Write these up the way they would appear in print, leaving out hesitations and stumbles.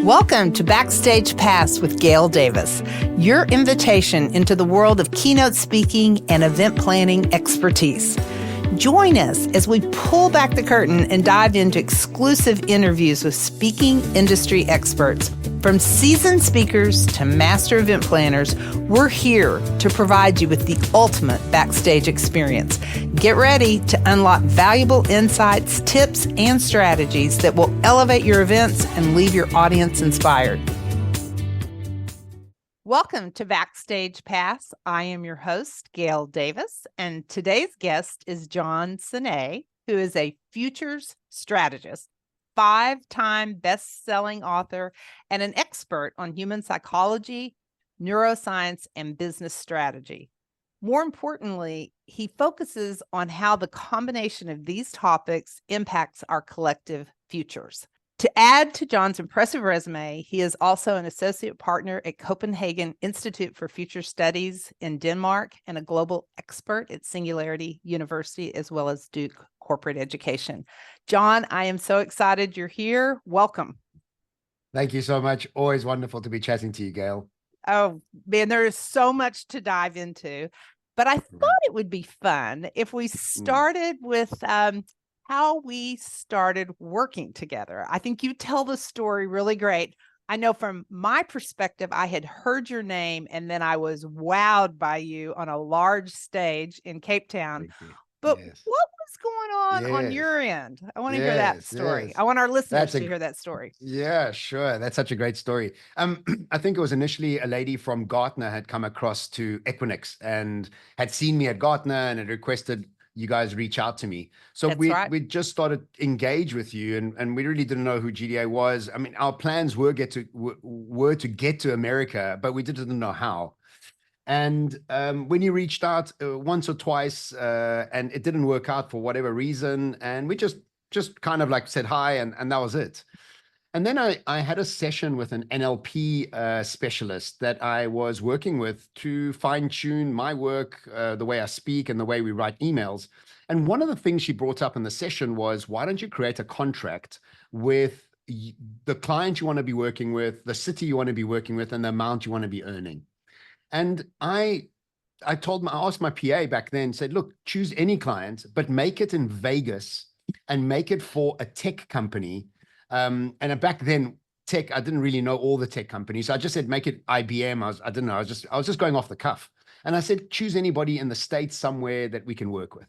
Welcome to Backstage Pass with Gail Davis, your invitation into the world of keynote speaking and event planning expertise. Join us as we pull back the curtain and dive into exclusive interviews with speaking industry experts. From seasoned speakers to master event planners, we're here to provide you with the ultimate backstage experience. Get ready to unlock valuable insights, tips, and strategies that will elevate your events and leave your audience inspired. Welcome to Backstage Pass. I am your host, Gail Davis, and today's guest is Sanei, who is a Futures Strategist, 5-time best-selling author, and an expert on human psychology, neuroscience, and business strategy. More importantly, he focuses on how the combination of these topics impacts our collective futures. To add to John's impressive resume, he is also an associate partner at Copenhagen Institute for Future Studies in Denmark and a global expert at Singularity University, as well as Duke Corporate Education. John, I am so excited you're here. Welcome. Thank you so much. Always wonderful to be chatting to you, Gail. Oh, man, there is so much to dive into, but I thought it would be fun if we started with how we started working together. I think you tell the story really great. I know from my perspective, I had heard your name and then I was wowed by you on a large stage in Cape Town. But what was going on your end? I want to hear that story. I want our listeners to hear that story. Yeah, sure. That's such a great story. I think it was initially a lady from Gartner had come across to Equinix and had seen me at Gartner and had requested you guys reach out to me. So we just started engage with you, and we really didn't know who GDA was. I mean, our plans were to get to America, but we didn't know how. And when you reached out once or twice, and it didn't work out for whatever reason, and we just kind of like said hi, and that was it. And then I had a session with an NLP specialist that I was working with to fine-tune my work, the way I speak and the way we write emails. And one of the things she brought up in the session was, why don't you create a contract with the client you want to be working with, the city you want to be working with, and the amount you want to be earning? And I asked my PA back then, said, look, choose any client, but make it in Vegas and make it for a tech company. And back then, tech, I didn't really know all the tech companies. So I just said, make it IBM. I didn't know. I was just going off the cuff. And I said, choose anybody in the States somewhere that we can work with.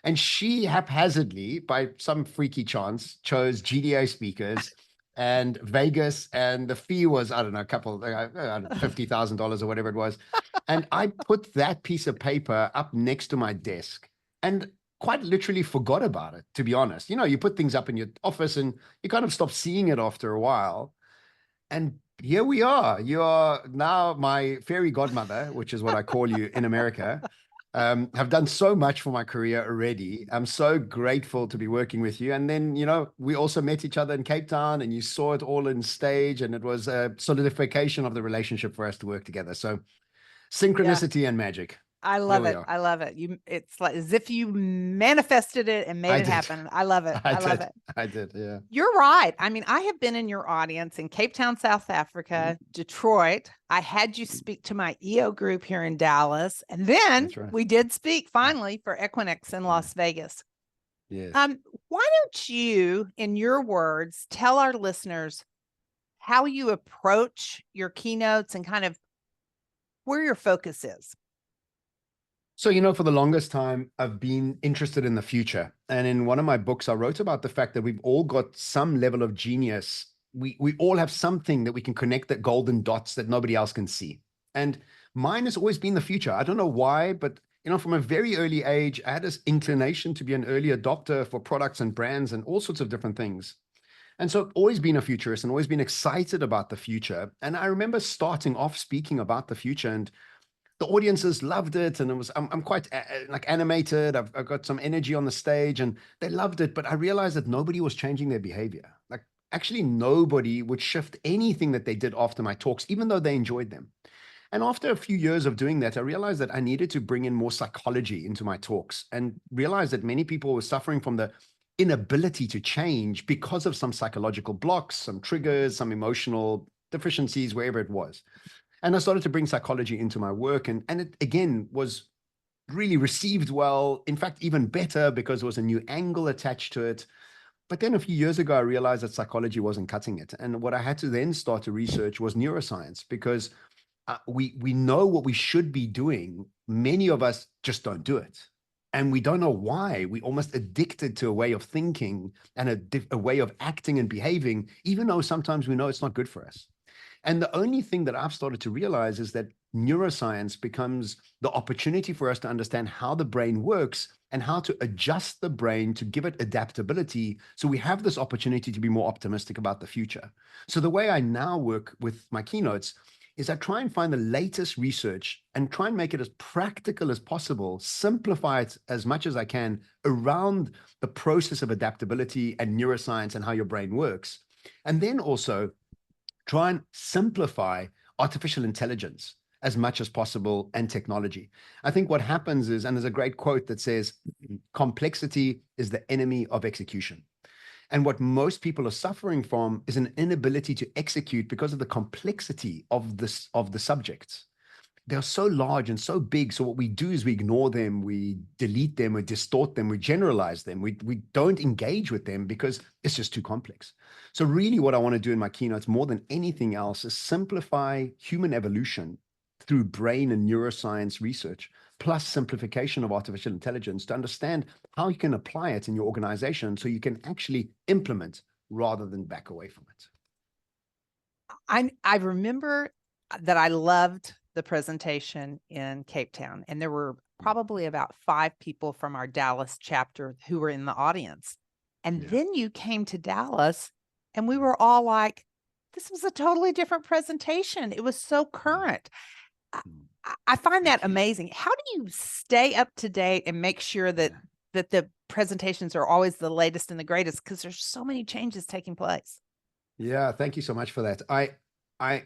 And she haphazardly, by some freaky chance, chose GDA speakers and Vegas, and the fee was, I don't know, $50,000 or whatever it was. And I put that piece of paper up next to my desk and quite literally forgot about it, to be honest. You know, you put things up in your office and you kind of stop seeing it after a while. And here we are. You are now my fairy godmother, which is what I call you in America. Have done so much for my career already. I'm so grateful to be working with you. And then, you know, we also met each other in Cape Town and you saw it all in stage, and it was a solidification of the relationship for us to work together. So synchronicity and magic. I love it. I love it. It's like as if you manifested it and made it happen. I love it. I love it. I did. Yeah. You're right. I mean, I have been in your audience in Cape Town, South Africa, Detroit. I had you speak to my EO group here in Dallas. And then we did speak finally for Equinix in Las Vegas. Yes. Why don't you, in your words, tell our listeners how you approach your keynotes and kind of where your focus is? So, you know, for the longest time, I've been interested in the future. And in one of my books, I wrote about the fact that we've all got some level of genius. We all have something that we can connect the golden dots that nobody else can see. And mine has always been the future. I don't know why, but, you know, from a very early age, I had this inclination to be an early adopter for products and brands and all sorts of different things. And so I've always been a futurist and always been excited about the future. And I remember starting off speaking about the future, and the audiences loved it, and I'm quite like animated. I've got some energy on the stage, and they loved it. But I realized that nobody was changing their behavior. Like actually, nobody would shift anything that they did after my talks, even though they enjoyed them. And after a few years of doing that, I realized that I needed to bring in more psychology into my talks, and realized that many people were suffering from the inability to change because of some psychological blocks, some triggers, some emotional deficiencies, wherever it was. And I started to bring psychology into my work, and it again was really received well, in fact, even better because there was a new angle attached to it. But then a few years ago, I realized that psychology wasn't cutting it. And what I had to then start to research was neuroscience, because we know what we should be doing. Many of us just don't do it. And we don't know why. We almost addicted to a way of thinking and a way of acting and behaving, even though sometimes we know it's not good for us. And the only thing that I've started to realize is that neuroscience becomes the opportunity for us to understand how the brain works and how to adjust the brain to give it adaptability. So we have this opportunity to be more optimistic about the future. So the way I now work with my keynotes is I try and find the latest research and try and make it as practical as possible, simplify it as much as I can around the process of adaptability and neuroscience and how your brain works. And then also try and simplify artificial intelligence as much as possible and technology. I think what happens is, and there's a great quote that says, complexity is the enemy of execution. And what most people are suffering from is an inability to execute because of the complexity of the subjects. They're so large and so big. So what we do is we ignore them, we delete them, we distort them, we generalize them. We don't engage with them because it's just too complex. So really what I want to do in my keynotes more than anything else is simplify human evolution through brain and neuroscience research, plus simplification of artificial intelligence to understand how you can apply it in your organization so you can actually implement rather than back away from it. I remember that I loved the presentation in Cape Town, and there were probably about 5 people from our Dallas chapter who were in the audience. And then you came to Dallas, and we were all like, this was a totally different presentation. It was so current. I find that amazing. How do you stay up to date and make sure that the presentations are always the latest and the greatest? Because there's so many changes taking place. Yeah, thank you so much for that.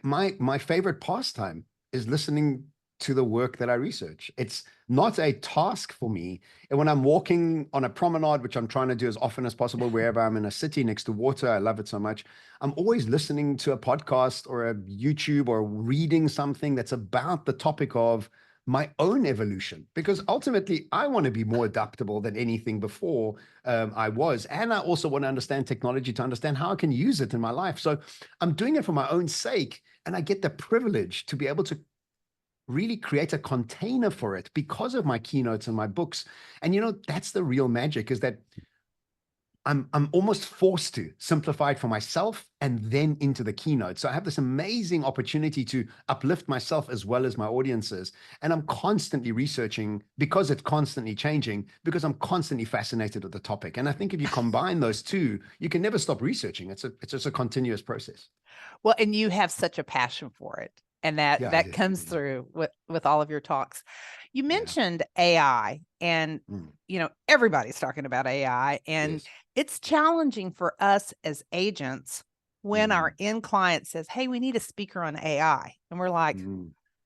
My favorite pastime is listening to the work that I research. It's not a task for me. And when I'm walking on a promenade, which I'm trying to do as often as possible, wherever I'm in a city next to water, I love it so much. I'm always listening to a podcast or a YouTube or reading something that's about the topic of my own evolution, because ultimately I want to be more adaptable than anything before I was. And I also want to understand technology to understand how I can use it in my life. So I'm doing it for my own sake. And I get the privilege to be able to really create a container for it because of my keynotes and my books. And, you know, that's the real magic, is that I'm almost forced to simplify it for myself and then into the keynote. So I have this amazing opportunity to uplift myself as well as my audiences. And I'm constantly researching because it's constantly changing, because I'm constantly fascinated with the topic. And I think if you combine those two, you can never stop researching. It's just a continuous process. Well, and you have such a passion for it. And that comes through with all of your talks. You mentioned AI, and you know, everybody's talking about AI, and it's challenging for us as agents when our end client says, hey, we need a speaker on AI. And we're like,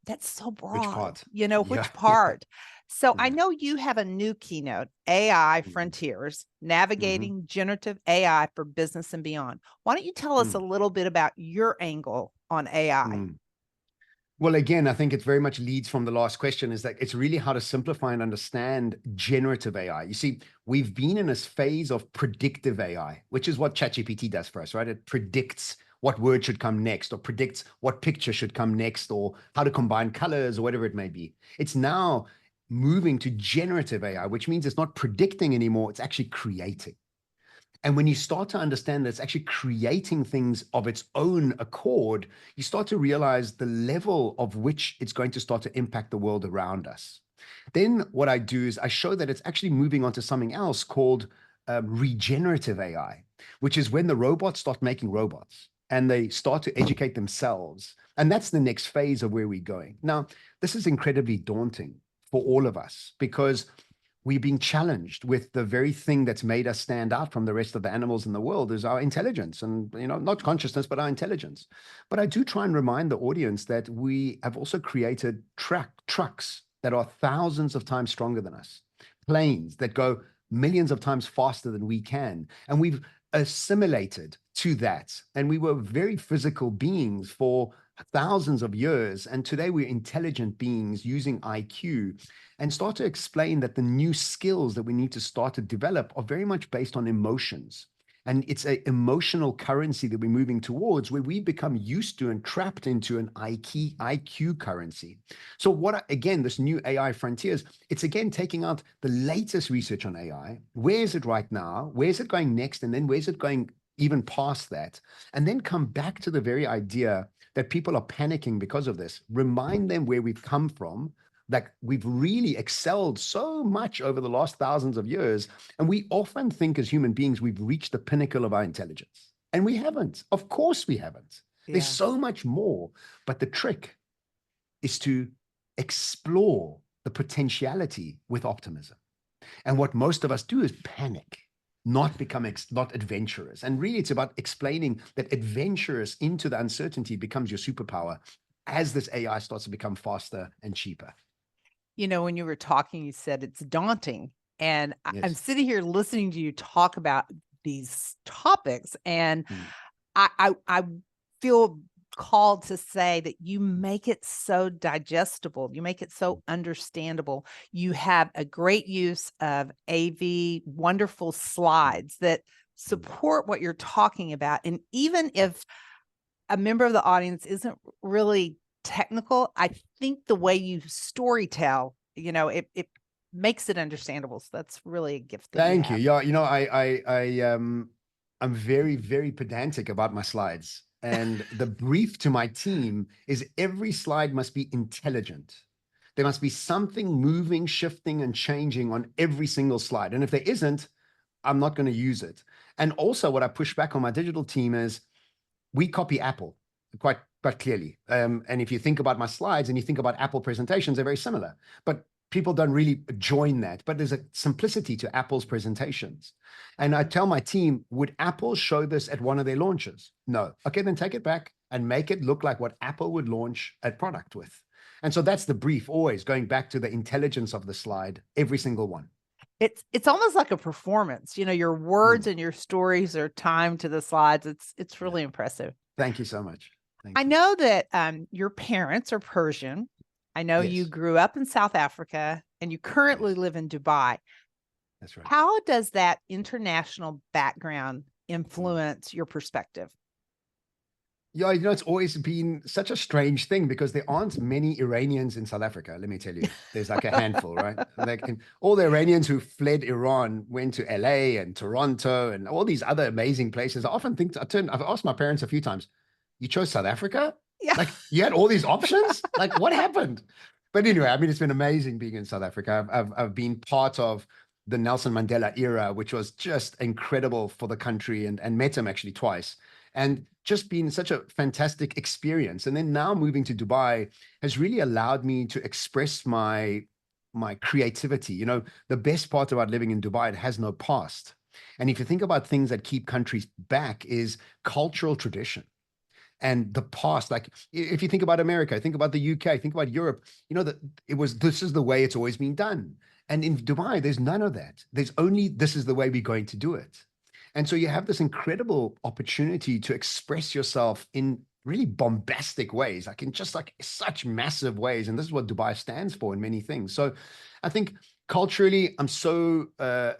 that's so broad. Which part? You know, which part? So I know you have a new keynote, AI Frontiers, Navigating Generative AI for Business and Beyond. Why don't you tell us a little bit about your angle on AI? Well, again, I think it very much leads from the last question, is that it's really how to simplify and understand generative AI. You see, we've been in this phase of predictive AI, which is what ChatGPT does for us, right? It predicts what word should come next, or predicts what picture should come next, or how to combine colors, or whatever it may be. It's now moving to generative AI, which means it's not predicting anymore, it's actually creating. And when you start to understand that it's actually creating things of its own accord, you start to realize the level of which it's going to start to impact the world around us. Then what I do is I show that it's actually moving on to something else called regenerative AI, which is when the robots start making robots and they start to educate themselves. And that's the next phase of where we're going. Now, this is incredibly daunting for all of us, because we're being challenged with the very thing that's made us stand out from the rest of the animals in the world, is our intelligence, and, you know, not consciousness, but our intelligence. But I do try and remind the audience that we have also created trucks that are thousands of times stronger than us, planes that go millions of times faster than we can. And we've assimilated to that. And we were very physical beings for thousands of years. And today we're intelligent beings using IQ, and start to explain that the new skills that we need to start to develop are very much based on emotions. And it's an emotional currency that we're moving towards, where we become used to and trapped into an IQ currency. So what, again, this new AI frontiers, it's again taking out the latest research on AI. Where is it right now? Where is it going next? And then where's it going even past that? And then come back to the very idea that people are panicking because of this. Remind them where we've come from. Like, we've really excelled so much over the last thousands of years. And we often think as human beings, we've reached the pinnacle of our intelligence. And we haven't. Of course we haven't. Yeah. There's so much more. But the trick is to explore the potentiality with optimism. And what most of us do is panic, not become not adventurous. And really, it's about explaining that adventurous into the uncertainty becomes your superpower as this AI starts to become faster and cheaper. You know, when you were talking, you said it's daunting. And yes. I'm sitting here listening to you talk about these topics. And I feel called to say that you make it so digestible. You make it so understandable. You have a great use of AV, wonderful slides that support what you're talking about. And even if a member of the audience isn't really technical, I think the way you story tell, you know, it makes it understandable. So that's really a gift. Thank you. Yeah, you know, I'm very, very pedantic about my slides. And the brief to my team is every slide must be intelligent. There must be something moving, shifting, and changing on every single slide. And if there isn't, I'm not going to use it. And also what I push back on my digital team is we copy Apple quite clearly. And if you think about my slides and you think about Apple presentations, they're very similar. But people don't really join that. But there's a simplicity to Apple's presentations. And I tell my team, would Apple show this at one of their launches? No. Okay, then take it back and make it look like what Apple would launch a product with. And so that's the brief, always going back to the intelligence of the slide, every single one. It's almost like a performance. You know, your words and your stories are timed to the slides. It's really impressive. Thank you so much. I know that your parents are Persian. I know you grew up in South Africa and you currently live in Dubai. That's right. How does that international background influence your perspective? Yeah, you know, it's always been such a strange thing because there aren't many Iranians in South Africa. Let me tell you, there's like a handful, right? Like, and all the Iranians who fled Iran went to LA and Toronto and all these other amazing places. I often think, I've asked my parents a few times, you chose South Africa? Yeah. Like, you had all these options? Like, what happened? But anyway, I mean, it's been amazing being in South Africa. I've been part of the Nelson Mandela era, which was just incredible for the country, and met him actually twice. And just been such a fantastic experience. And then now moving to Dubai has really allowed me to express my creativity. You know, the best part about living in Dubai, it has no past. And if you think about things that keep countries back, is cultural tradition. And the past, like if you think about America, think about the UK, think about Europe, you know, that this is the way it's always been done. And in Dubai, there's none of that. There's only, this is the way we're going to do it. And so you have this incredible opportunity to express yourself in really bombastic ways, like in just like such massive ways. And this is what Dubai stands for in many things. So I think culturally, I'm so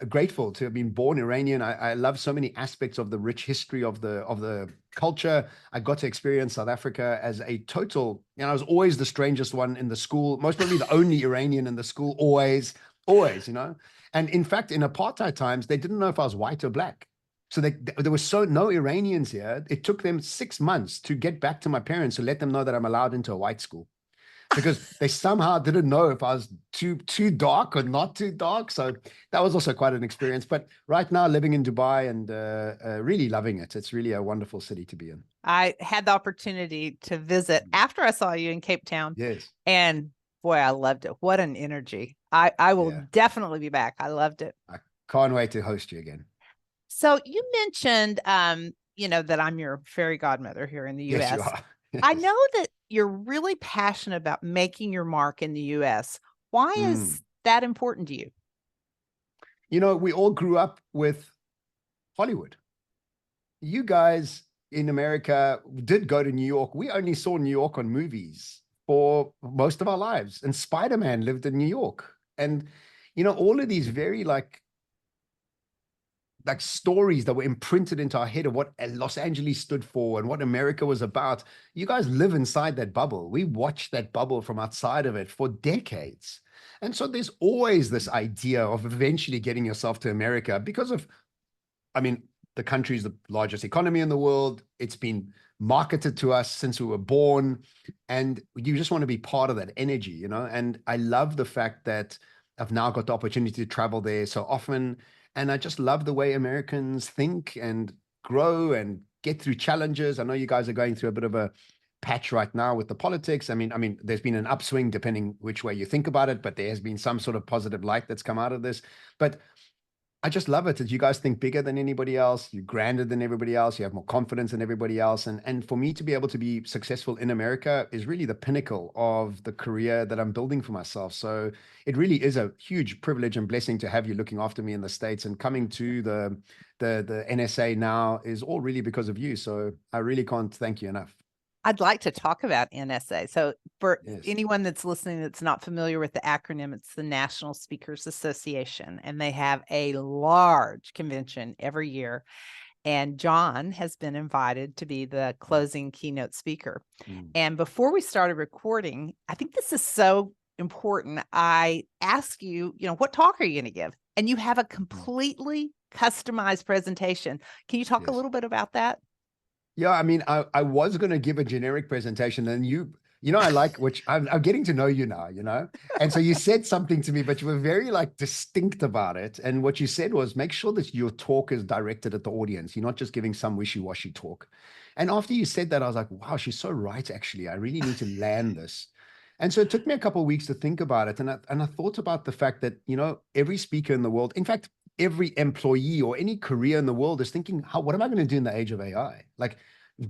grateful to have been born Iranian. I love so many aspects of the rich history of the culture. I got to experience South Africa as a total, you know, I was always the strangest one in the school, most probably the only Iranian in the school, always, you know. And in fact, in apartheid times, they didn't know if I was white or black. So there was no Iranians here. It took them 6 months to get back to my parents to let them know that I'm allowed into a white school, because they somehow didn't know if I was too dark or not too dark. So that was also quite an experience. But right now, living in Dubai and really loving it. It's really a wonderful city to be in. I had the opportunity to visit after I saw you in Cape Town. Yes. And boy, I loved it. What an energy. I will definitely be back. I loved it. I can't wait to host you again. So you mentioned, you know, that I'm your fairy godmother here in the U.S. Yes, you are. Yes. I know that you're really passionate about making your mark in the U.S. Why is that important to you? You know, we all grew up with Hollywood. You guys in America did go to New York. We only saw New York on movies for most of our lives. And Spider-Man lived in New York. And, you know, all of these very like stories that were imprinted into our head of what Los Angeles stood for and what America was about. You guys live inside that bubble. We watched that bubble from outside of it for decades. And so there's always this idea of eventually getting yourself to America because of, I mean, the country's the largest economy in the world. It's been marketed to us since we were born. And you just want to be part of that energy, you know? And I love the fact that I've now got the opportunity to travel there so often. And I just love the way Americans think and grow and get through challenges. I know you guys are going through a bit of a patch right now with the politics. I mean, there's been an upswing depending which way you think about it, but there has been some sort of positive light that's come out of this. But I just love it that you guys think bigger than anybody else. You're grander than everybody else. You have more confidence than everybody else. And for me to be able to be successful in America is really the pinnacle of the career that I'm building for myself. So it really is a huge privilege and blessing to have you looking after me in the States, and coming to the NSA now is all really because of you. So I really can't thank you enough. I'd like to talk about NSA. So for Yes. anyone that's listening that's not familiar with the acronym, it's the National Speakers Association, and they have a large convention every year. And John has been invited to be the closing keynote speaker. And before we started recording, I think this is so important. I asked you, what talk are you going to give? And you have a completely customized presentation. Can you talk a Yes. little bit about that? Yeah, I mean, I was going to give a generic presentation, and I like, which I'm getting to know you now, and so you said something to me, but you were very like distinct about it. And what you said was, make sure that your talk is directed at the audience. You're not just giving some wishy-washy talk. And after you said that, I was like, wow, she's so right. Actually, I really need to land this. And so it took me a couple of weeks to think about it. And I thought about the fact that, every speaker in the world, in fact, every employee or any career in the world is thinking, what am I going to do in the age of AI? Like,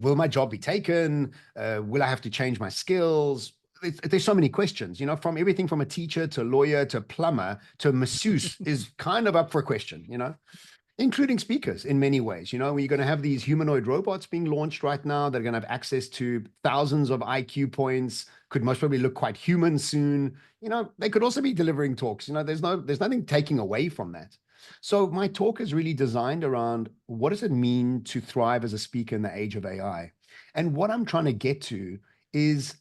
will my job be taken? Will I have to change my skills? There's so many questions, from everything from a teacher to a lawyer to a plumber to a masseuse is kind of up for a question, including speakers in many ways. You're going to have these humanoid robots being launched right now that are going to have access to thousands of IQ points, could most probably look quite human soon. They could also be delivering talks. There's nothing taking away from that. So my talk is really designed around what does it mean to thrive as a speaker in the age of AI? And what I'm trying to get to is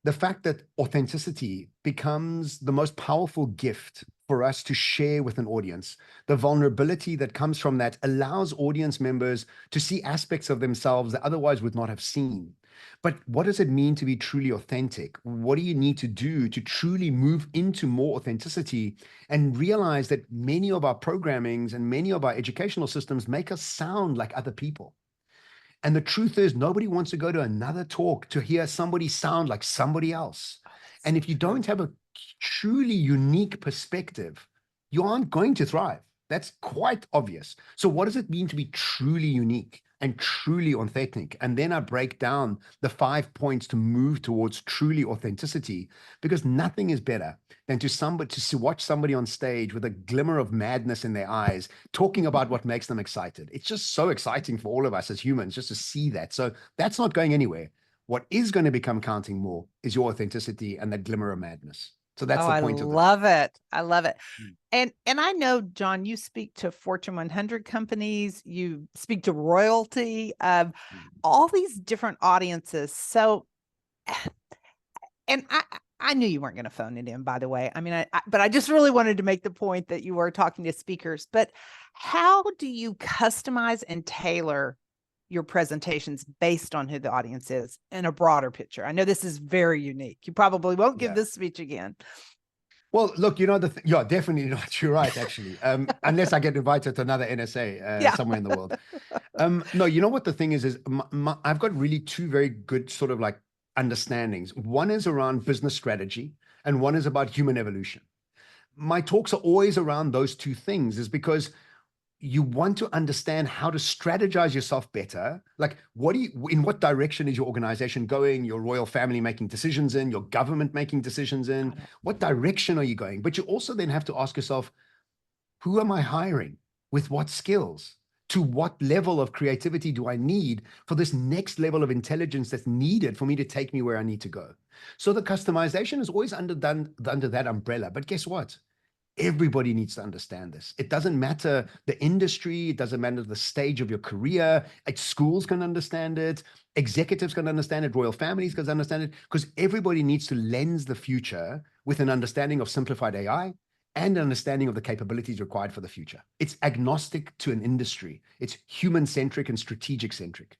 the fact that authenticity becomes the most powerful gift for us to share with an audience. The vulnerability that comes from that allows audience members to see aspects of themselves that otherwise would not have seen. But what does it mean to be truly authentic? What do you need to do to truly move into more authenticity and realize that many of our programmings and many of our educational systems make us sound like other people? And the truth is, nobody wants to go to another talk to hear somebody sound like somebody else. And if you don't have a truly unique perspective, you aren't going to thrive. That's quite obvious. So what does it mean to be truly unique and truly authentic? And then I break down the 5 points to move towards truly authenticity, because nothing is better than to watch somebody on stage with a glimmer of madness in their eyes, talking about what makes them excited. It's just so exciting for all of us as humans just to see that. So that's not going anywhere. What is going to become counting more is your authenticity and that glimmer of madness. So that's the point of the love it. I love it. Mm. And I know, John, you speak to Fortune 100 companies, you speak to royalty, all these different audiences. So, and I knew you weren't going to phone it in, by the way. I mean, but I just really wanted to make the point that you were talking to speakers. But how do you customize and tailor your presentations based on who the audience is in a broader picture? I know this is very unique. You probably won't give this speech again. Well, look, yeah, definitely not. You're right, actually. Unless I get invited to another NSA somewhere in the world. No, you know what the thing is I've got really two very good sort of like understandings. One is around business strategy, and one is about human evolution. My talks are always around those two things, is because you want to understand how to strategize yourself better. Like, in what direction is your organization going, your royal family making decisions in, your government making decisions in, what direction are you going? But you also then have to ask yourself, Who am I hiring? With what skills? To what level of creativity do I need for this next level of intelligence that's needed for me to take me where I need to go? So the customization is always under that umbrella. But guess what? Everybody needs to understand this. It doesn't matter the industry. It doesn't matter the stage of your career. Schools can understand it. Executives can understand it. Royal families can understand it, because everybody needs to lens the future with an understanding of simplified AI and an understanding of the capabilities required for the future. It's agnostic to an industry. It's human-centric and strategic-centric.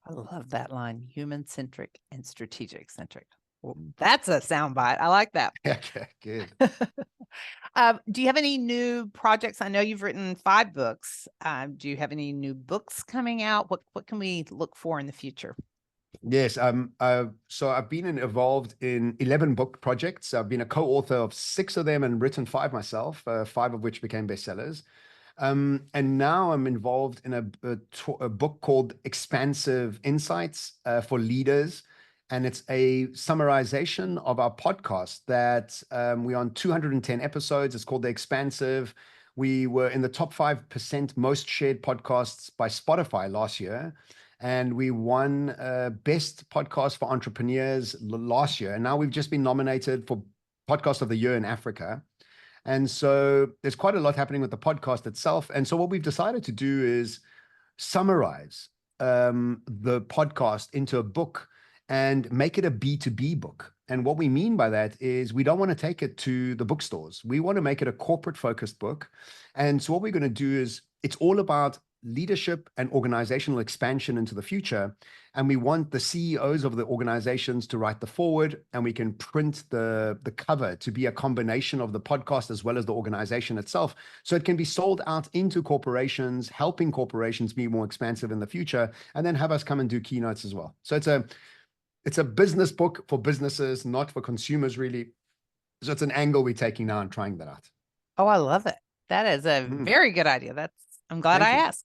I love that line, human-centric and strategic-centric. Well, that's a soundbite. I like that. Okay, good. Do you have any new projects? I know you've written 5 books. Do you have any new books coming out? What can we look for in the future? Yes. So I've been involved in 11 book projects. I've been a co-author of 6 of them and written 5 myself, 5 of which became bestsellers. And now I'm involved in a book called Expansive Insights for Leaders. And it's a summarization of our podcast that we're on 210 episodes. It's called The Expansive. We were in the top 5% most shared podcasts by Spotify last year. And we won Best Podcast for Entrepreneurs last year. And now we've just been nominated for Podcast of the Year in Africa. And so there's quite a lot happening with the podcast itself. And so what we've decided to do is summarize the podcast into a book and make it a B2B book. And what we mean by that is we don't want to take it to the bookstores. We want to make it a corporate focused book. And so what we're going to do is it's all about leadership and organizational expansion into the future. And we want the CEOs of the organizations to write the foreword, and we can print the cover to be a combination of the podcast as well as the organization itself. So it can be sold out into corporations, helping corporations be more expansive in the future, and then have us come and do keynotes as well. So it's a business book for businesses, not for consumers, really. So it's an angle we're taking now and trying that out. Oh, I love it. That is a very good idea. I'm glad I asked.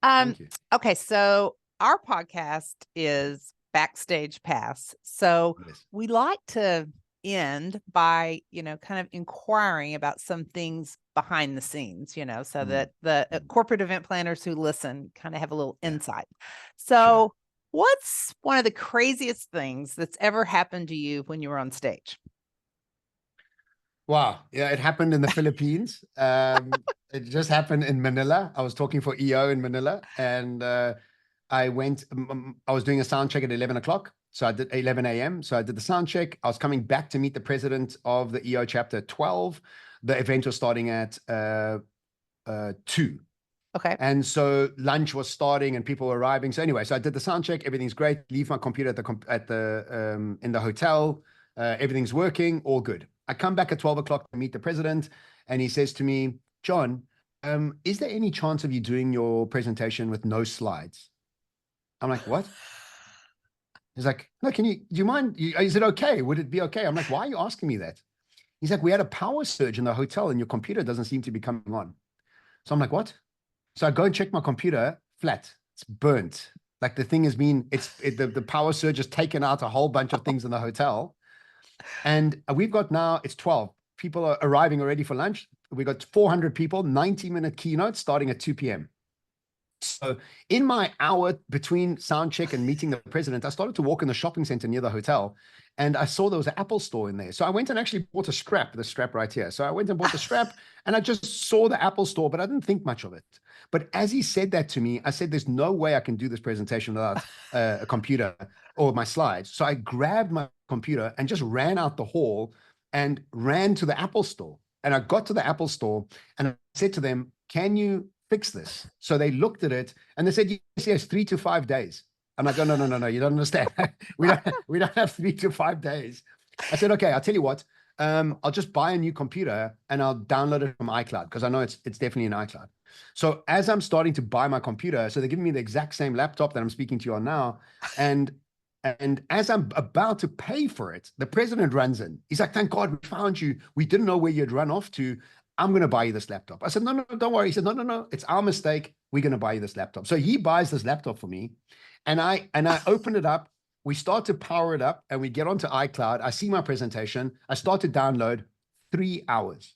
Thank you. Okay, so our podcast is Backstage Pass. So we like to end by, kind of inquiring about some things behind the scenes, so that the corporate event planners who listen kind of have a little insight. So what's one of the craziest things that's ever happened to you when you were on stage? Wow. Yeah, it happened in the Philippines. It just happened in Manila. I was talking for EO in Manila, and I was doing a sound check at 11 o'clock. So I did 11 a.m. So I did the sound check. I was coming back to meet the president of the EO chapter at 12. The event was starting at 2. Okay. And so lunch was starting and people were arriving. So anyway, so I did the sound check. Everything's great. Leave my computer in the hotel. Everything's working. All good. I come back at 12 o'clock to meet the president, and he says to me, John, is there any chance of you doing your presentation with no slides? I'm like, what? He's like, no, do you mind? Is it okay? Would it be okay? I'm like, why are you asking me that? He's like, we had a power surge in the hotel and your computer doesn't seem to be coming on. So I'm like, what? So I go and check my computer, flat. It's burnt. Like the thing has been, the power surge has taken out a whole bunch of things in the hotel. And we've got now, it's 12. People are arriving already for lunch. We got 400 people, 90-minute keynote starting at 2 p.m. So in my hour between sound check and meeting the president, I started to walk in the shopping center near the hotel, and I saw there was an Apple store in there. So I went and actually bought the strap right here. So I went and bought the strap, and I just saw the Apple store, but I didn't think much of it. But as he said that to me, I said, there's no way I can do this presentation without a computer or my slides. So I grabbed my computer and just ran out the hall and ran to the Apple store. And I got to the Apple store and I said to them, can you fix this? So they looked at it and they said, yes, 3 to 5 days. I'm like, no, you don't understand. we don't have 3 to 5 days. I said, okay, I'll tell you what, I'll just buy a new computer and I'll download it from iCloud, because I know it's definitely in iCloud. So as I'm starting to buy my computer, so they're giving me the exact same laptop that I'm speaking to you on now. And as I'm about to pay for it, the president runs in. He's like, thank God we found you. We didn't know where you'd run off to. I'm going to buy you this laptop. I said, no, don't worry. He said, no, it's our mistake. We're going to buy you this laptop. So he buys this laptop for me, and I open it up. We start to power it up, and we get onto iCloud. I see my presentation. I start to download. 3 hours.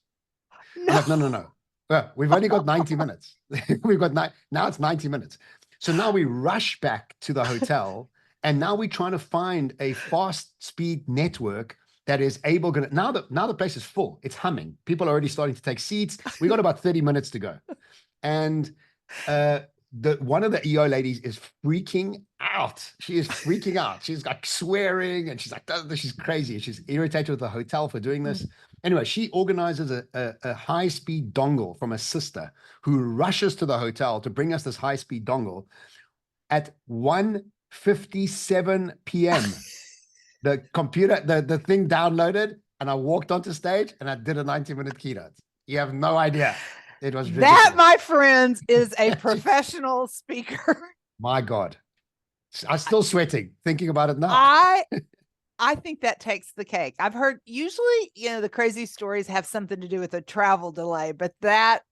No. I'm like, no. Well, we've only got 90 minutes. Now it's 90 minutes. So now we rush back to the hotel, and now we're trying to find a fast speed network that is able to, now the place is full. It's humming. People are already starting to take seats. We got about 30 minutes to go. And one of the EO ladies is freaking out. She is freaking out. She's like swearing, and she's like, she's crazy. She's irritated with the hotel for doing this. Anyway, she organizes a high-speed dongle from a sister who rushes to the hotel to bring us this high-speed dongle at 1:57 p.m. The computer, the thing downloaded, and I walked onto stage and I did a 90-minute keynote. You have no idea. It was ridiculous. That, my friends, is a professional speaker. My God. I'm still sweating thinking about it now. I think that takes the cake. I've heard usually, the crazy stories have something to do with a travel delay, but that,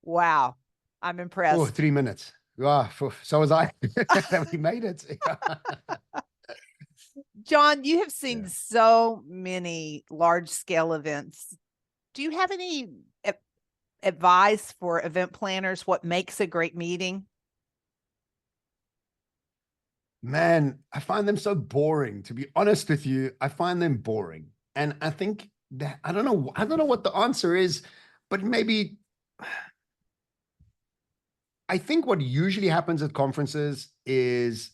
wow, I'm impressed. Oh, 3 minutes. Wow, so was I. We made it. John, you have seen so many large scale events. Do you have any advice for event planners? What makes a great meeting? Man, I find them so boring. To be honest with you, I find them boring. And I think that I don't know what the answer is, but maybe I think what usually happens at conferences is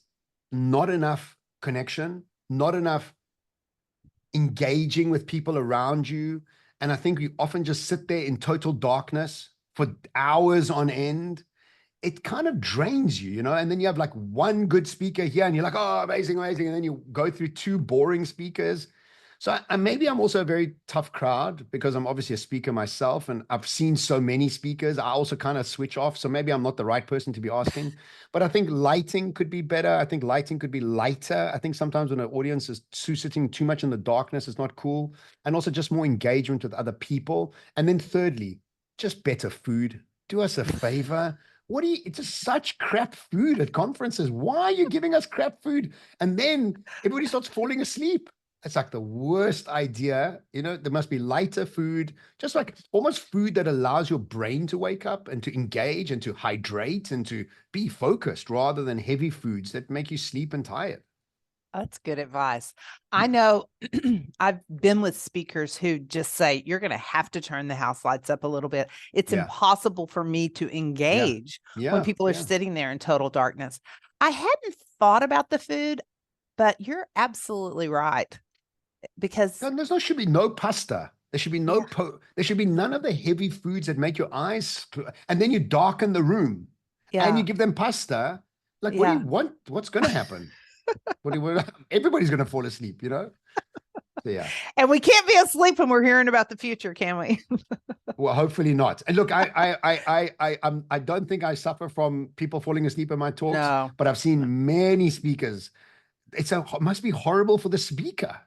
not enough connection, not enough engaging with people around you. And I think we often just sit there in total darkness for hours on end. It kind of drains you, and then you have like one good speaker here and you're like, oh, amazing, amazing. And then you go through two boring speakers. So maybe I'm also a very tough crowd because I'm obviously a speaker myself and I've seen so many speakers. I also kind of switch off. So maybe I'm not the right person to be asking, but I think lighting could be better. I think lighting could be lighter. I think sometimes when an audience is sitting too much in the darkness, it's not cool. And also just more engagement with other people. And then thirdly, just better food. Do us a favor. It's just such crap food at conferences. Why are you giving us crap food? And then everybody starts falling asleep. It's like the worst idea. There must be lighter food, just like almost food that allows your brain to wake up and to engage and to hydrate and to be focused rather than heavy foods that make you sleep and tired. That's good advice. I know I've been with speakers who just say, you're going to have to turn the house lights up a little bit. It's impossible for me to engage when people are sitting there in total darkness. I hadn't thought about the food, but you're absolutely right. Because there should be no pasta. There should be no, there should be none of the heavy foods that make your eyes, and then you darken the room and you give them pasta. Like, what do you want? What's going to happen? Everybody's going to fall asleep, So, and we can't be asleep when we're hearing about the future, can we? Well, hopefully not. And look, I don't think I suffer from people falling asleep in my talks, but I've seen many speakers. It must be horrible for the speaker.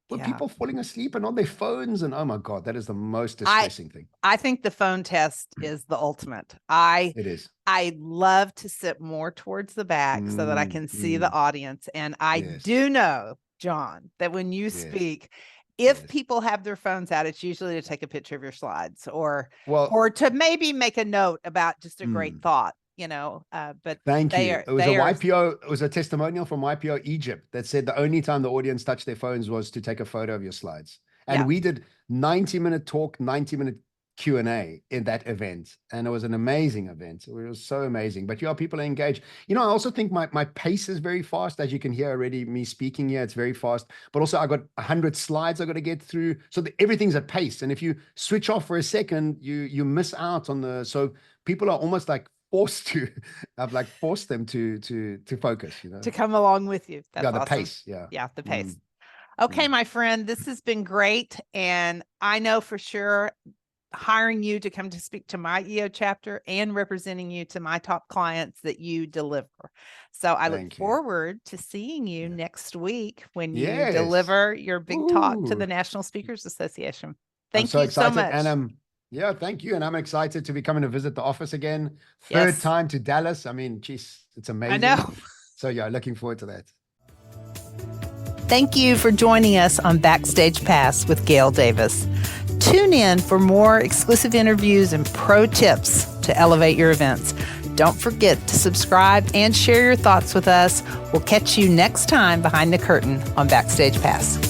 With people falling asleep and on their phones, and oh my God, that is the most distressing thing. I think the phone test is the ultimate. It is. I love to sit more towards the back so that I can see the audience. And I do know, John, that when you speak, if people have their phones out, it's usually to take a picture of your slides or to maybe make a note about just a great thought. But thank you. It was YPO. It was a testimonial from YPO Egypt that said the only time the audience touched their phones was to take a photo of your slides. And we did 90-minute talk, 90-minute Q&A in that event. And it was an amazing event. It was so amazing. But people are engaged. I also think my pace is very fast. As you can hear already, me speaking here, it's very fast. But also I got 100 slides I got to get through. So everything's at pace. And if you switch off for a second, you miss out on so people are almost like forced to, I've like forced them to focus, to come along with you. That's the awesome. pace. The pace. Okay, my friend, this has been great. And I know for sure hiring you to come to speak to my EO chapter and representing you to my top clients that you deliver. So I look forward to seeing you next week when you deliver your big talk to the National Speakers Association. Thank you so much. And thank you. And I'm excited to be coming to visit the office again. Third time to Dallas. I mean, geez, it's amazing. I know. So looking forward to that. Thank you for joining us on Backstage Pass with Gail Davis. tune in for more exclusive interviews and pro tips to elevate your events. Don't forget to subscribe and share your thoughts with us. We'll catch you next time behind the curtain on Backstage Pass.